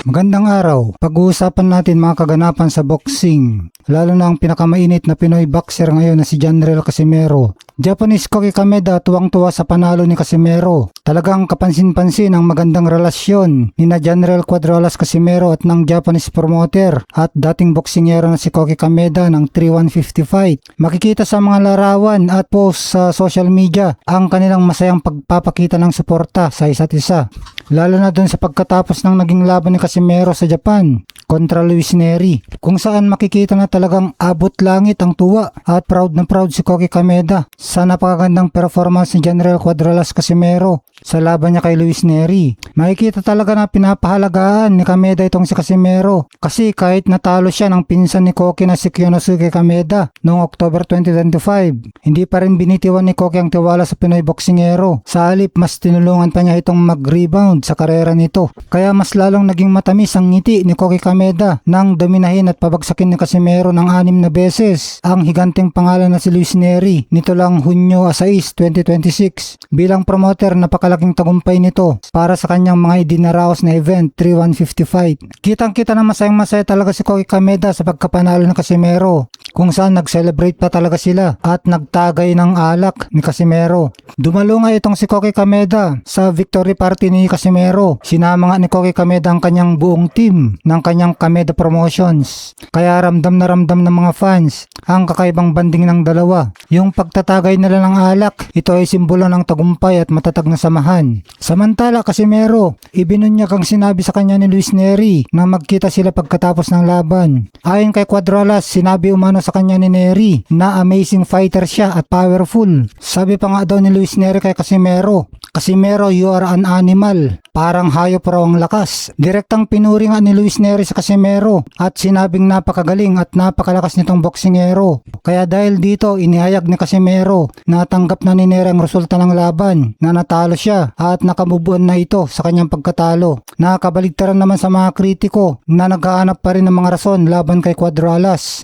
Magandang araw. Pag-uusapan natin mga kaganapan sa boxing. Lalo na ang pinakamainit na Pinoy boxer ngayon na si Janriel Casimero. Japanese Koki Kameda tuwang-tuwa sa panalo ni Casimero. Talagang kapansin-pansin ang magandang relasyon ni na Janriel Cuadrolas Casimero at ng Japanese promoter at dating boksingero na si Koki Kameda ng 3-150 fight. Makikita sa mga larawan at post sa social media ang kanilang masayang pagpapakita ng suporta sa isa't isa. Lalo na dun sa pagkatapos ng naging laban ni Casimero sa Japan kontra Luis Neri, kung saan makikita na talagang abot langit ang tuwa at proud na proud si Koki Kameda sa napakagandang performance ni Janriel Cuadrolas Casimero sa laban niya kay Luis Neri. Makikita talaga na pinapahalagaan ni Kameda itong si Casimero kasi kahit natalo siya ng pinsan ni Koki na si Kyonosuke Kameda noong October 2025, hindi pa rin binitiwan ni Koki ang tiwala sa Pinoy boksingero. Sa halip, mas tinulungan pa niya itong mag-rebound sa karera nito. Kaya mas lalong naging matamis ang ngiti ni Koki Kameda nang dominahin at pabagsakin ni Casimero ng 6 na beses ang higanteng pangalan na si Luis Neri nito lang Hunyo 6, 2026. Bilang promoter, napakalaking tagumpay nito para sa kanyang mga idinaraos na event 3-150 fight. Kitang-kita na masayang-masaya talaga si Koki Kameda sa pagkapanalo ng Casimero, kung saan nag-celebrate pa talaga sila at nagtagay ng alak ni Casimero. Dumalo nga itong si Koki Kameda sa victory party ni Casimero. Sinama nga ni Koki Kameda ang kanyang buong team ng kanyang Kameda Promotions. Kaya ramdam na ramdam ng mga fans ang kakaibang banding ng dalawa. Yung pagtatagay nila ng alak, ito ay simbolo ng tagumpay at matatag na samahan. Samantala, Casimero, ibinunyag ang sinabi sa kanya ni Luis Neri na magkita sila pagkatapos ng laban. Ayon kay Cuadrolas, sinabi umano sa kanya ni Neri na amazing fighter siya at powerful. Sabi pa nga daw ni Luis Neri kay Casimero, "Casimero, you are an animal. Parang hayop raw ang lakas." Direktang pinuri nga ni Luis Neri sa Casimero at sinabing napakagaling at napakalakas nitong boksingero. Kaya dahil dito, inihayag ni Casimero na tanggap na ni Neri ang resulta ng laban, na natalo siya at nakamubuan na ito sa kanyang pagkatalo. Nakakabaligtaran naman sa mga kritiko na naghahanap pa rin ng mga rason laban kay Cuadrolas.